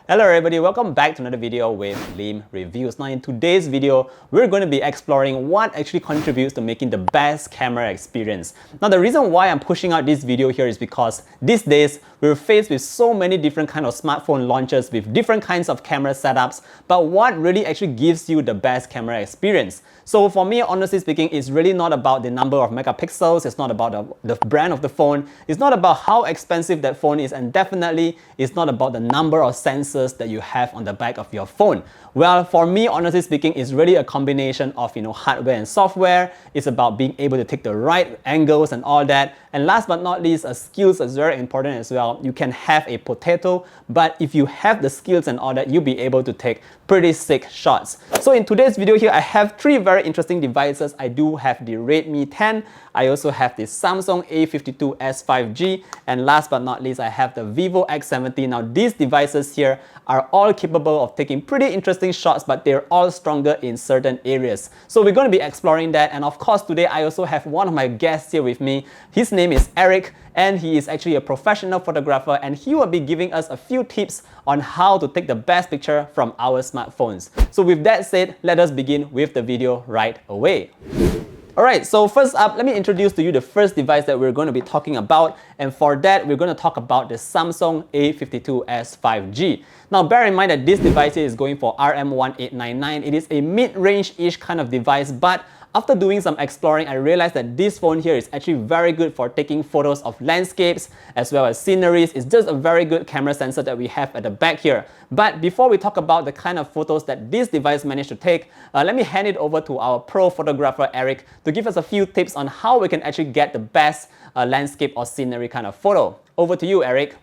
Hello everybody, welcome back to another video with Lim Reviews. Now in today's video, we're going to be exploring what actually contributes to making the best camera experience. Now the reason why I'm pushing out this video here is because these days, we're faced with so many different kind of smartphone launches with different kinds of camera setups, but what really actually gives you the best camera experience? So for me, honestly speaking, it's really not about the number of megapixels, it's not about the brand of the phone, it's not about how expensive that phone is, and definitely it's not about the number of sensors that you have on the back of your phone. Well, for me, honestly speaking, it's really a combination of hardware and software. It's about being able to take the right angles and all that. And last but not least, skills is very important as well. You can have a potato, but if you have the skills and all that, you'll be able to take pretty sick shots. So in today's video here, I have three very interesting devices. I do have the Redmi 10, I also have the Samsung A52s 5G, and last but not least, I have the Vivo X70. Now these devices here are all capable of taking pretty interesting shots, but they're all stronger in certain areas. So we're going to be exploring that, and of course today I also have one of my guests here with me. His name is Eric, and he is actually a professional photographer, and he will be giving us a few tips on how to take the best picture from our smartphones. So with that said, let us begin with the video right away. Alright, so first up, let me introduce to you the first device that we're going to be talking about, and for that, we're going to talk about the Samsung A52s 5G. Now, bear in mind that this device is going for RM1899. It is a mid-range-ish kind of device, but after doing some exploring, I realized that this phone here is actually very good for taking photos of landscapes as well as sceneries. It's just a very good camera sensor that we have at the back here. But before we talk about the kind of photos that this device managed to take, let me hand it over to our pro photographer Eric to give us a few tips on how we can actually get the best landscape or scenery kind of photo. Over to you, Eric.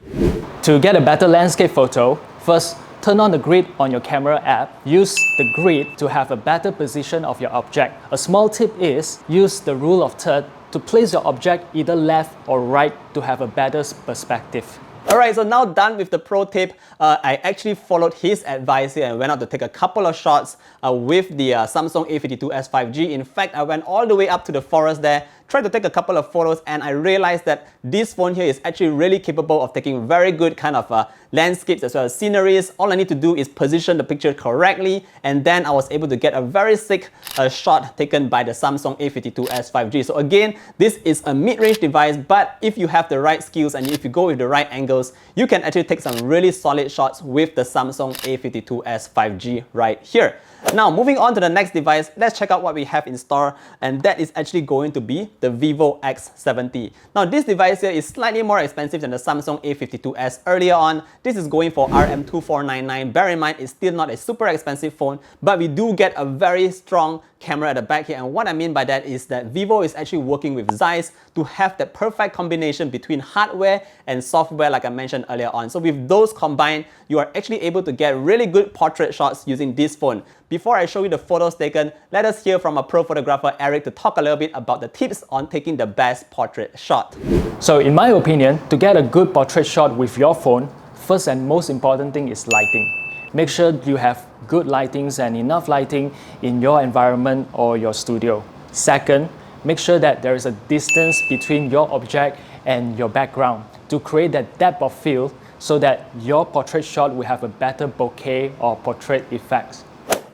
To get a better landscape photo, first, turn on the grid on your camera app. Use the grid to have a better position of your object. A small tip is use the rule of third to place your object either left or right to have a better perspective. Alright, so now done with the pro tip, I actually followed his advice here and went out to take a couple of shots with the Samsung A52s 5G. In fact, I went all the way up to the forest there, tried to take a couple of photos, and I realized that this phone here is actually really capable of taking very good kind of landscapes as well as sceneries. All I need to do is position the picture correctly, and then I was able to get a very sick shot taken by the Samsung A52s 5G. So again, this is a mid-range device, but if you have the right skills and if you go with the right angles, you can actually take some really solid shots with the Samsung A52s 5G right here. Now, moving on to the next device, let's check out what we have in store, and that is actually going to be the Vivo X70. Now, this device here is slightly more expensive than the Samsung A52s earlier on. This is going for RM2499. Bear in mind, it's still not a super expensive phone, but we do get a very strong camera at the back here, and what I mean by that is that Vivo is actually working with Zeiss to have that perfect combination between hardware and software like I mentioned earlier on. So with those combined, you are actually able to get really good portrait shots using this phone. Before I show you the photos taken, let us hear from our pro photographer Eric to talk a little bit about the tips on taking the best portrait shot. So in my opinion, to get a good portrait shot with your phone, first and most important thing is lighting. Make sure you have good lightings and enough lighting in your environment or your studio. Second, make sure that there is a distance between your object and your background to create that depth of field so that your portrait shot will have a better bokeh or portrait effects.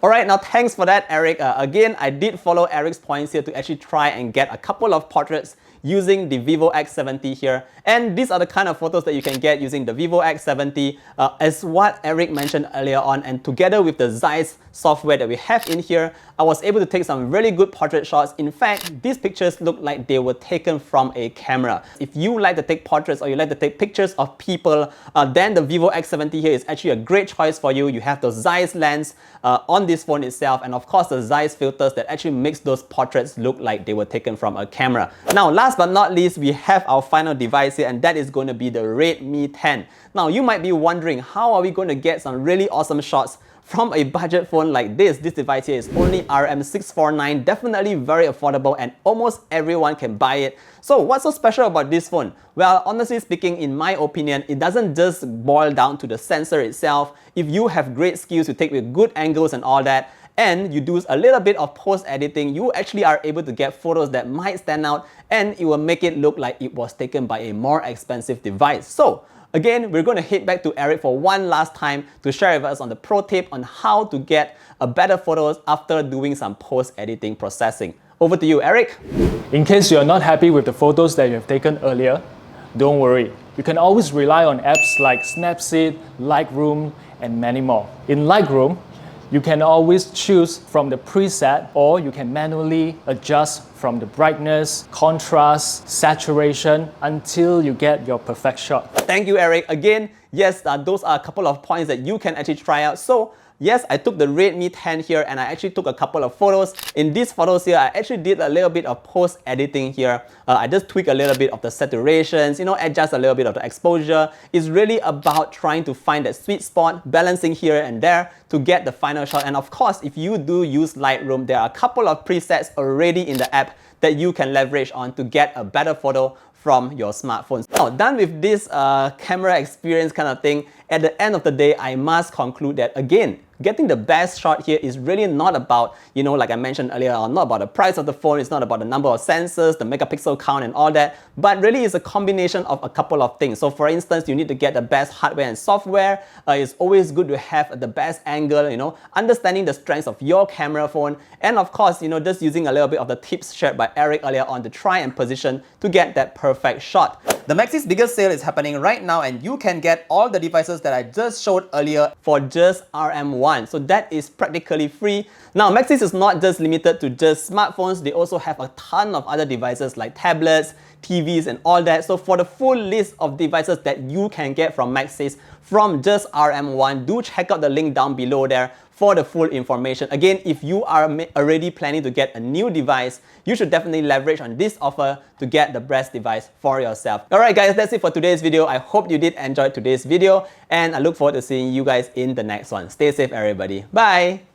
Alright, now thanks for that, Eric. Again, I did follow Eric's points here to actually try and get a couple of portraits using the Vivo X70 here. And these are the kind of photos that you can get using the Vivo X70 as what Eric mentioned earlier on. And together with the Zeiss software that we have in here, I was able to take some really good portrait shots. In fact, these pictures look like they were taken from a camera. If you like to take portraits or you like to take pictures of people, then the Vivo X70 here is actually a great choice for you. You have the Zeiss lens on this phone itself, and of course the Zeiss filters that actually makes those portraits look like they were taken from a camera. Now, last but not least, we have our final device here, and that is going to be the Redmi 10. Now, you might be wondering, how are we going to get some really awesome shots from a budget phone like this? This device here is only RM649, definitely very affordable, and almost everyone can buy it. So what's so special about this phone? Well, honestly speaking, in my opinion, it doesn't just boil down to the sensor itself. If you have great skills to take with good angles and all that, and you do a little bit of post-editing, you actually are able to get photos that might stand out, and it will make it look like it was taken by a more expensive device. So Again, we're going to head back to Eric for one last time to share with us on the pro tip on how to get a better photos after doing some post-editing processing. Over to you, Eric. In case you're not happy with the photos that you have taken earlier, don't worry. You can always rely on apps like Snapseed, Lightroom, and many more. In Lightroom, you can always choose from the preset, or you can manually adjust from the brightness, contrast, saturation until you get your perfect shot. Thank you, Eric. Again, yes, those are a couple of points that you can actually try out. So yes, I took the Redmi 10 here and I actually took a couple of photos. In these photos here, I actually did a little bit of post-editing here. I just tweak a little bit of the saturations, adjust a little bit of the exposure. It's really about trying to find that sweet spot, balancing here and there to get the final shot. And of course, if you do use Lightroom, there are a couple of presets already in the app that you can leverage on to get a better photo from your smartphones. Now, done with this camera experience kind of thing, at the end of the day, I must conclude that again, getting the best shot here is really not about, like I mentioned earlier on, not about the price of the phone, it's not about the number of sensors, the megapixel count and all that, but really it's a combination of a couple of things. So for instance, you need to get the best hardware and software. It's always good to have the best angle, understanding the strengths of your camera phone, and of course, just using a little bit of the tips shared by Eric earlier on to try and position to get that perfect shot. The Maxis Biggest Sale is happening right now and you can get all the devices that I just showed earlier for just RM1. So that is practically free. Now, Maxis is not just limited to just smartphones. They also have a ton of other devices like tablets, TVs and all that. So for the full list of devices that you can get from Maxis from just RM1, do check out the link down below there for the full information. Again, if you are already planning to get a new device, you should definitely leverage on this offer to get the best device for yourself. Alright guys, that's it for today's video. I hope you did enjoy today's video and I look forward to seeing you guys in the next one. Stay safe everybody. Bye!